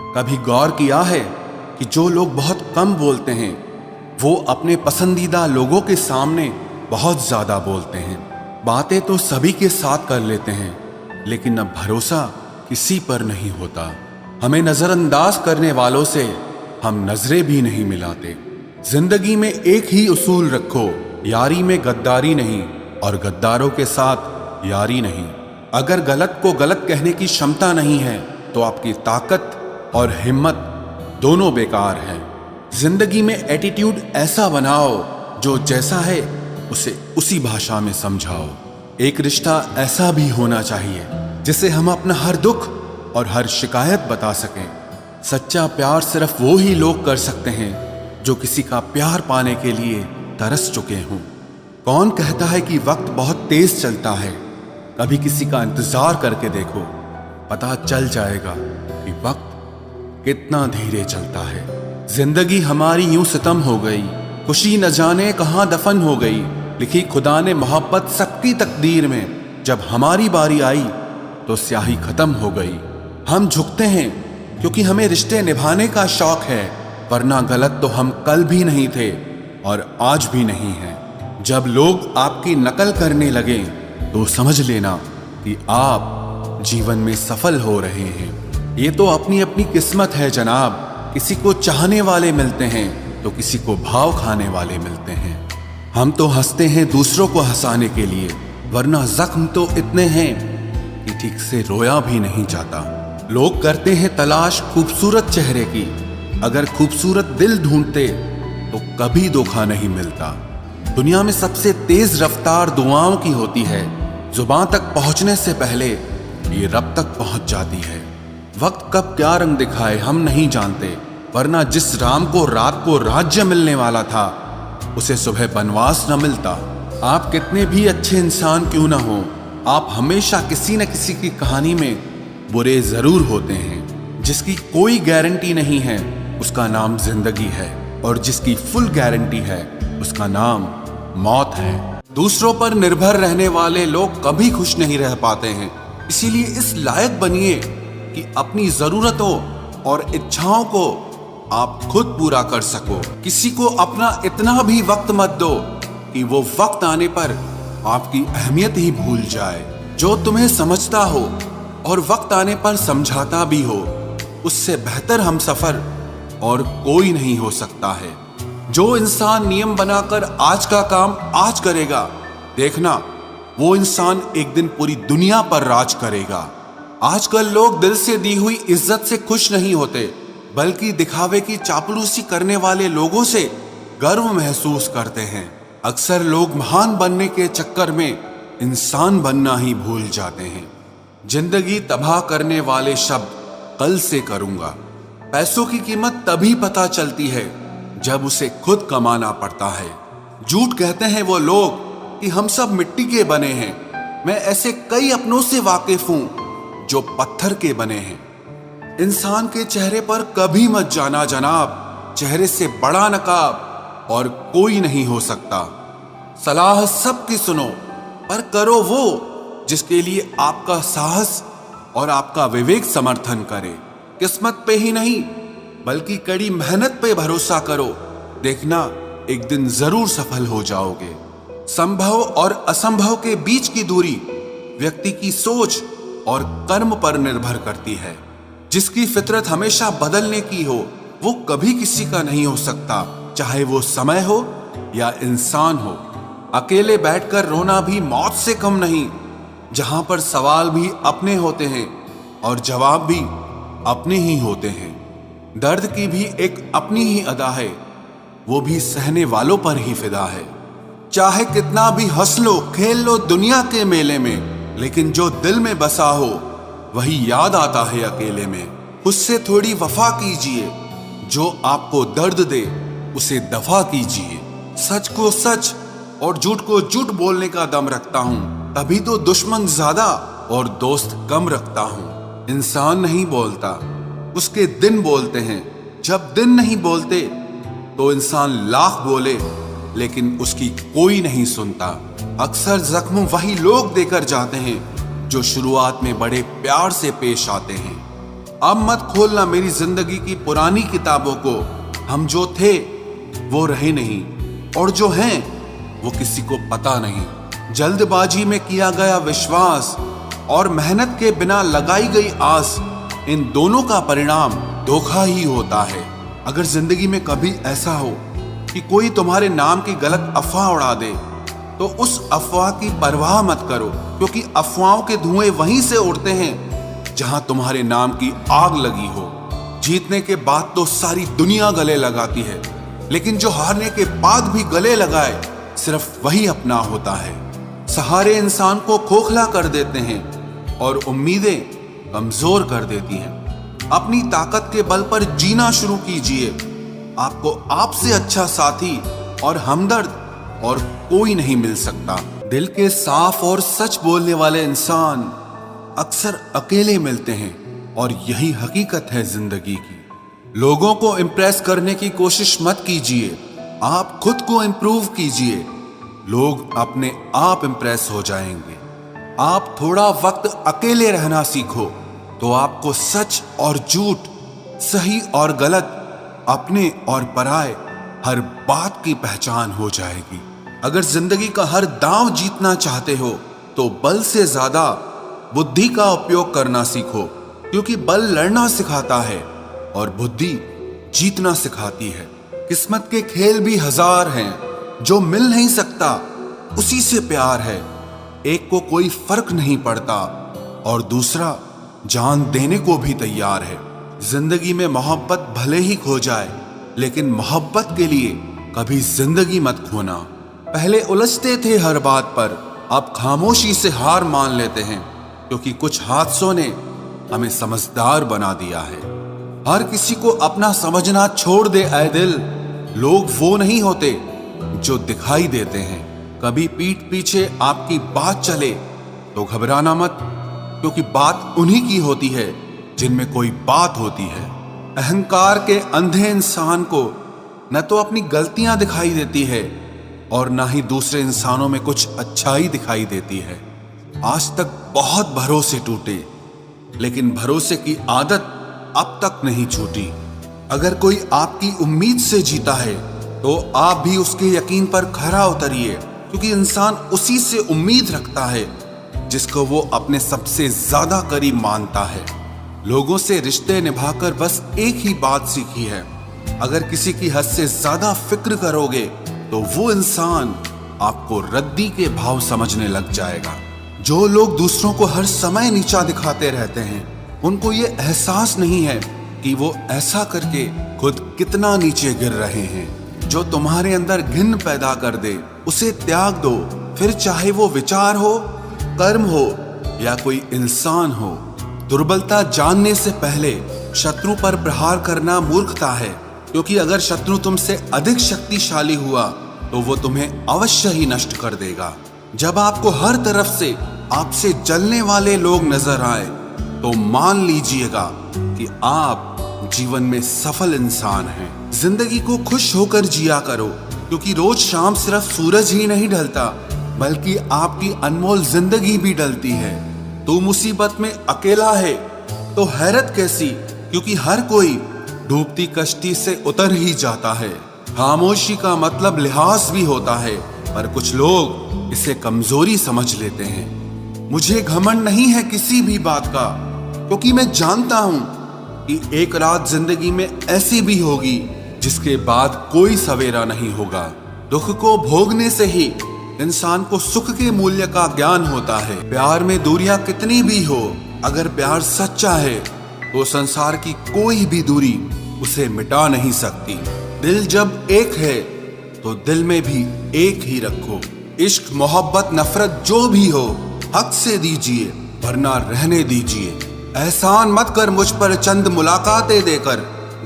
कभी गौर किया है कि जो लोग बहुत कम बोलते हैं वो अपने पसंदीदा लोगों के सामने बहुत ज़्यादा बोलते हैं। बातें तो सभी के साथ कर लेते हैं, लेकिन अब भरोसा किसी पर नहीं होता। हमें नज़रअंदाज करने वालों से हम नजरें भी नहीं मिलाते। जिंदगी में एक ही उसूल रखो, यारी में गद्दारी नहीं और गद्दारों के साथ यारी नहीं। अगर गलत को गलत कहने की क्षमता नहीं है तो आपकी ताकत और हिम्मत दोनों बेकार है। जिंदगी में एटीट्यूड ऐसा बनाओ जो जैसा है उसे उसी भाषा में समझाओ। एक रिश्ता ऐसा भी होना चाहिए जिसे हम अपना हर दुख और हर शिकायत बता सकें। सच्चा प्यार सिर्फ वो ही लोग कर सकते हैं जो किसी का प्यार पाने के लिए तरस चुके हों। कौन कहता है कि वक्त बहुत तेज चलता है? कभी किसी का इंतजार करके देखो, पता चल जाएगा कि वक्त कितना धीरे चलता है। जिंदगी हमारी यूं सितम हो गई, खुशी न जाने कहां दफन हो गई। लिखी खुदा ने मोहब्बत सबकी तकदीर में, जब हमारी बारी आई तो स्याही खत्म हो गई। हम झुकते हैं क्योंकि हमें रिश्ते निभाने का शौक है, वरना गलत तो हम कल भी नहीं थे और आज भी नहीं हैं। जब लोग आपकी नकल करने लगे तो समझ लेना कि आप जीवन में सफल हो रहे हैं। ये तो अपनी अपनी किस्मत है जनाब। किसी को चाहने वाले मिलते हैं तो किसी को भाव खाने वाले मिलते हैं। हम तो हंसते हैं दूसरों को हंसाने के लिए, वरना जख्म तो इतने हैं कि ठीक से रोया भी नहीं जाता। लोग करते हैं तलाश खूबसूरत चेहरे की, अगर खूबसूरत दिल ढूंढते तो कभी धोखा नहीं मिलता। दुनिया में सबसे तेज रफ्तार दुआओं की होती है, जुबान तक पहुंचने से पहले ये रब तक पहुंच जाती है। वक्त कब क्या रंग दिखाए हम नहीं जानते, वरना जिस राम को रात को राज्य मिलने वाला था उसे सुबह बनवास न मिलता। आप कितने भी अच्छे इंसान क्यों ना हो, आप हमेशा किसी न किसी की कहानी में बुरे जरूर होते हैं। जिसकी कोई गारंटी नहीं है उसका नाम जिंदगी है, और जिसकी फुल गारंटी है उसका नाम मौत है। दूसरों पर निर्भर रहने वाले लोग कभी खुश नहीं रह पाते हैं। इसीलिए इस लायक बनिए कि अपनी जरूरतों और इच्छाओं को आप खुद पूरा कर सको। किसी को अपना इतना भी वक्त मत दो कि वो वक्त आने पर आपकी अहमियत ही भूल जाए। जो तुम्हें समझता हो और वक्त आने पर समझाता भी हो, उससे बेहतर हमसफर और कोई नहीं हो सकता है। जो इंसान नियम बनाकर आज का काम आज करेगा, देखना वो इंसान एक दिन पूरी दुनिया पर राज करेगा। आजकल लोग दिल से दी हुई इज्जत से खुश नहीं होते, बल्कि दिखावे की चापलूसी करने वाले लोगों से गर्व महसूस करते हैं। अक्सर लोग महान बनने के चक्कर में इंसान बनना ही भूल जाते हैं। जिंदगी तबाह करने वाले शब्द कल से करूंगा। पैसों की कीमत तभी पता चलती है जब उसे खुद कमाना पड़ता है। झूठ कहते हैं वो लोग कि हम सब मिट्टी के बने हैं। मैं ऐसे कई अपनों से वाकिफ हूं जो पत्थर के बने हैं। इंसान के चेहरे पर कभी मत जाना जनाब, चेहरे से बड़ा नकाब और कोई नहीं हो सकता। सलाह सबकी सुनो, पर करो वो जिसके लिए आपका साहस और आपका विवेक समर्थन करे। किस्मत पे ही नहीं बल्कि कड़ी मेहनत पे भरोसा करो, देखना एक दिन जरूर सफल हो जाओगे। संभव और असंभव के बीच की दूरी व्यक्ति की सोच और कर्म पर निर्भर करती है। जिसकी फितरत हमेशा बदलने की हो वो कभी किसी का नहीं हो सकता, चाहे वो समय हो या इंसान हो। अकेले बैठकर रोना भी मौत से कम नहीं, जहां पर सवाल भी अपने होते हैं और जवाब भी अपने ही होते हैं। दर्द की भी एक अपनी ही अदा है, वो भी सहने वालों पर ही फिदा है। चाहे कितना भी हंस लो खेल लो दुनिया के मेले में, लेकिन जो दिल में बसा हो वही याद आता है अकेले में। उससे थोड़ी वफा कीजिए, जो आपको दर्द दे उसे दफा कीजिए। सच को सच और झूठ को झूठ बोलने का दम रखता हूँ, तभी तो दुश्मन ज्यादा और दोस्त कम रखता हूँ। इंसान नहीं बोलता, उसके दिन बोलते हैं। जब दिन नहीं बोलते तो इंसान लाख बोले लेकिन उसकी कोई नहीं सुनता। अक्सर जख्म वही लोग देकर जाते हैं जो शुरुआत में बड़े प्यार से पेश आते हैं। अब मत खोलना मेरी जिंदगी की पुरानी किताबों को। हम जो थे वो रहे नहीं, और जो हैं वो किसी को पता नहीं। जल्दबाजी में किया गया विश्वास और मेहनत के बिना लगाई गई आस, इन दोनों का परिणाम धोखा ही होता है। अगर जिंदगी में कभी ऐसा हो कि कोई तुम्हारे नाम की गलत अफवाह उड़ा दे, तो उस अफवाह की परवाह मत करो, क्योंकि अफवाहों के धुएं वहीं से उड़ते हैं जहां तुम्हारे नाम की आग लगी हो। जीतने के बाद तो सारी दुनिया गले लगाती है, लेकिन जो हारने के बाद भी गले लगाए सिर्फ वही अपना होता है। सहारे इंसान को खोखला कर देते हैं और उम्मीदें कमजोर कर देती हैं। अपनी ताकत के बल पर जीना शुरू कीजिए। आपको आपसे अच्छा साथी और हमदर्द और कोई नहीं मिल सकता। दिल के साफ और सच बोलने वाले इंसान अक्सर अकेले मिलते हैं, और यही हकीकत है जिंदगी की। लोगों को इम्प्रेस करने की कोशिश मत कीजिए, आप खुद को इम्प्रूव कीजिए। लोग अपने आप इम्प्रेस हो जाएंगे। आप थोड़ा वक्त अकेले रहना सीखो, तो आपको सच और झूठ, सही और गलत, अपने और पराये हर बात की पहचान हो जाएगी। अगर जिंदगी का हर दांव जीतना चाहते हो, तो बल से ज्यादा बुद्धि का उपयोग करना सीखो, क्योंकि बल लड़ना सिखाता है और बुद्धि जीतना सिखाती है। किस्मत के खेल भी हजार हैं, जो मिल नहीं सकता उसी से प्यार है। एक को कोई फर्क नहीं पड़ता और दूसरा जान देने को भी तैयार है। जिंदगी में मोहब्बत भले ही खो जाए, लेकिन मोहब्बत के लिए कभी जिंदगी मत खोना। पहले उलझते थे हर बात पर, अब खामोशी से हार मान लेते हैं, क्योंकि कुछ हादसों ने हमें समझदार बना दिया है। हर किसी को अपना समझना छोड़ दे ऐ दिल। लोग वो नहीं होते जो दिखाई देते हैं। कभी पीठ पीछे आपकी बात चले तो घबराना मत, क्योंकि बात उन्हीं की होती है जिनमें कोई बात होती है। अहंकार के अंधे इंसान को न तो अपनी गलतियां दिखाई देती है और ना ही दूसरे इंसानों में कुछ अच्छाई दिखाई देती है। आज तक बहुत भरोसे टूटे, लेकिन भरोसे की आदत अब तक नहीं छूटी। अगर कोई आपकी उम्मीद से जीता है, तो आप भी उसके यकीन पर खरा उतरिए, क्योंकि इंसान उसी से उम्मीद रखता है जिसको वो अपने सबसे ज्यादा करीब मानता है। लोगों से रिश्ते निभाकर बस एक ही बात सीखी है, अगर किसी की हद से ज्यादा फिक्र करोगे तो वो इंसान आपको रद्दी के भाव समझने लग जाएगा। जो लोग दूसरों को हर समय नीचा दिखाते रहते हैं, उनको ये एहसास नहीं है कि वो ऐसा करके खुद कितना नीचे गिर रहे हैं। जो तुम्हारे अंदर घिन पैदा कर दे, उसे त्याग दो, फिर चाहे वो विचार हो, कर्म हो या कोई इंसान हो। दुर्बलता जानने से पहले शत्रु पर प्रहार करना मूर्खता है, क्योंकि अगर शत्रु तुमसे अधिक शक्तिशाली हुआ तो वो तुम्हें अवश्य ही नष्ट कर देगा। जब आपको हर तरफ से आपसे जलने वाले लोग नजर आए, तो मान लीजिएगा कि आप जीवन में सफल इंसान हैं। जिंदगी को खुश होकर जिया करो, क्योंकि रोज शाम सिर्फ सूरज ही नहीं ढलता, बल्कि आपकी अनमोल जिंदगी भी ढलती है। तू मुसीबत में अकेला है तो हैरत कैसी, क्योंकि हर कोई डूबती कश्ती से उतर ही जाता है। खामोशी का मतलब लिहाज भी होता है, पर कुछ लोग इसे कमजोरी समझ लेते हैं। मुझे घमंड नहीं है किसी भी बात का, क्योंकि मैं जानता हूं कि एक रात जिंदगी में ऐसी भी होगी जिसके बाद कोई सवेरा नहीं होगा। दुख को भोगने से ही इंसान को सुख के मूल्य का ज्ञान होता है। प्यार में दूरियां कितनी भी हो, अगर प्यार सच्चा है तो संसार की कोई भी दूरी उसे मिटा नहीं सकती। दिल जब एक है तो दिल में भी एक ही रखो। इश्क मोहब्बत नफरत जो भी हो, हक से दीजिए वरना रहने दीजिए। एहसान मत कर मुझ पर चंद मुलाकातें देकर,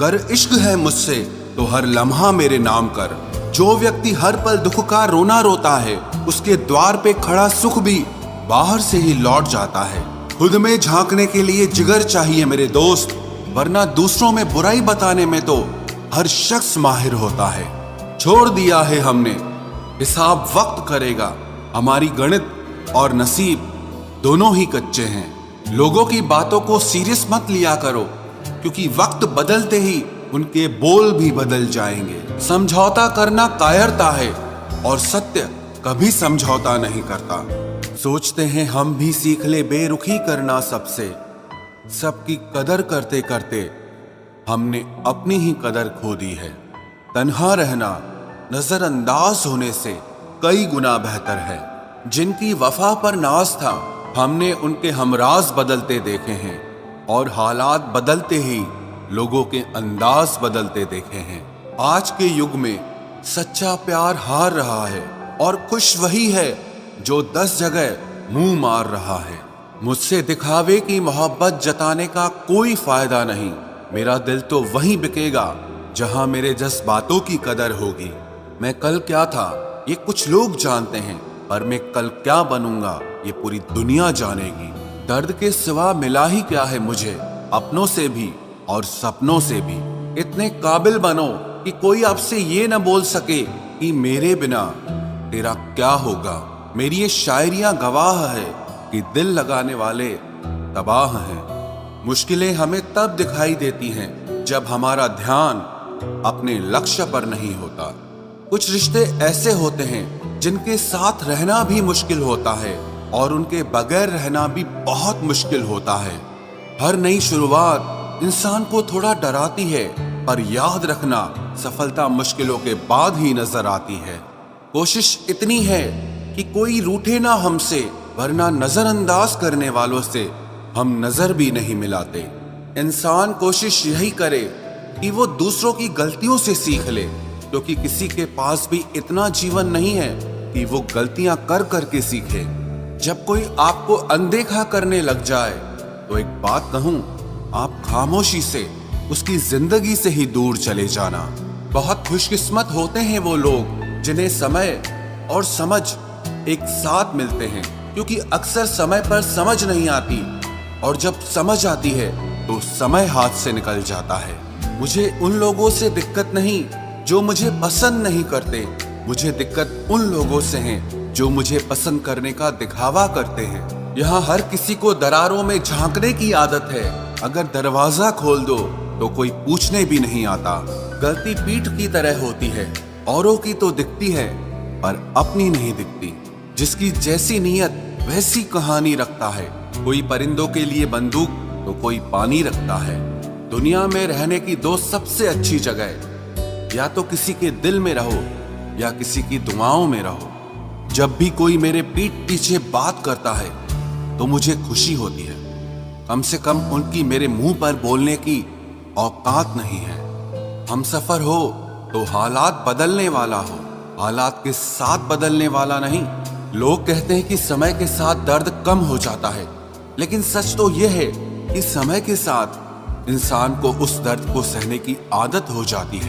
गर इश्क है मुझसे तो हर लम्हा मेरे नाम कर। जो व्यक्ति हर पल दुख का रोना रोता है, उसके द्वार पे खड़ा सुख भी बाहर से ही लौट जाता है। खुद में झांकने के लिए जिगर चाहिए मेरे दोस्त, वरना दूसरों में बुराई बताने में तो हर शख्स माहिर होता है। छोड़ दिया है हमने, हिसाब वक्त करेगा। हमारी गणित और नसीब दोनों ही कच्चे हैं। लोगों की बातों को सीरियस मत लिया करो, क्योंकि वक्त बदलते ही उनके बोल भी बदल जाएंगे। समझौता करना कायरता है और सत्य कभी समझौता नहीं करता। सोचते हैं हम भी सीख ले बेरुखी करना सबसे, सबकी कदर करते करते हमने अपनी ही कदर खो दी है। तन्हा रहना नजरअंदाज होने से कई गुना बेहतर है। जिनकी वफा पर नाज था हमने उनके हमराज बदलते देखे हैं, और हालात बदलते ही लोगों के अंदाज बदलते देखे हैं। आज के युग में सच्चा प्यार हार रहा है और खुश वही है जो 10 जगह मुंह मार रहा है। मुझसे दिखावे की मोहब्बत जताने का कोई फायदा नहीं। मेरा दिल तो वहीं बिकेगा जहां मेरे जज्बातों की कदर होगी। मैं कल क्या था ये कुछ लोग जानते हैं, पर मैं कल क्या बनूंगा ये पूरी दुनिया जानेगी। दर्द के सिवा मिला ही क्या है मुझे, अपनों से भी और सपनों से भी। इतने काबिल बनो कि कोई आपसे ये न बोल सके कि मेरे बिना तेरा क्या होगा। मेरी ये शायरियां गवाह है कि दिल लगाने वाले तबाह हैं। मुश्किलें हमें तब दिखाई देती हैं जब हमारा ध्यान अपने लक्ष्य पर नहीं होता। कुछ रिश्ते ऐसे होते हैं जिनके साथ रहना भी मुश्किल होता है और उनके बगैर रहना भी बहुत मुश्किल होता है। हर नई शुरुआत इंसान को थोड़ा डराती है, पर याद रखना सफलता मुश्किलों के बाद ही नजर आती है। कोशिश इतनी है कि कोई रूठे ना हमसे, वरना नजरअंदाज करने वालों से हम नजर भी नहीं मिलाते। इंसान कोशिश यही करे कि वो दूसरों की गलतियों से सीख ले, क्योंकि किसी के पास भी इतना जीवन नहीं है कि वो गलतियां कर करके सीखे। जब कोई आपको अनदेखा करने लग जाए तो एक बात कहूं, आप खामोशी से उसकी जिंदगी से ही दूर चले जाना। बहुत खुशकिस्मत होते हैं वो लोग जिन्हें समय और समझ एक साथ मिलते हैं, क्योंकि अक्सर समय पर समझ नहीं आती और जब समझ आती है तो समय हाथ से निकल जाता है। मुझे उन लोगों से दिक्कत नहीं जो मुझे पसंद नहीं करते, मुझे दिक्कत उन लोगों से है जो मुझे पसंद करने का दिखावा करते हैं। यहाँ हर किसी को दरारों में झांकने की आदत है। अगर दरवाजा खोल दो तो कोई पूछने भी नहीं आता। गलती पीठ की तरह होती है, औरों की तो दिखती है पर अपनी नहीं दिखती। जिसकी जैसी नीयत वैसी कहानी रखता है। कोई परिंदों के लिए बंदूक तो कोई पानी रखता है। दुनिया में रहने की दो सबसे अच्छी जगह, या तो किसी के दिल में रहो या किसी की दुआओं में रहो। जब भी कोई मेरे पीठ पीछे बात करता है तो मुझे खुशी होती है। कम से कम उनकी मेरे मुंह पर बोलने की औकात नहीं है। हमसफर हो तो हालात बदलने वाला हो, हालात के साथ बदलने वाला नहीं। लोग कहते हैं कि समय के साथ दर्द कम हो जाता है, लेकिन सच तो यह है कि समय के साथ इंसान को उस दर्द को सहने की आदत हो जाती है।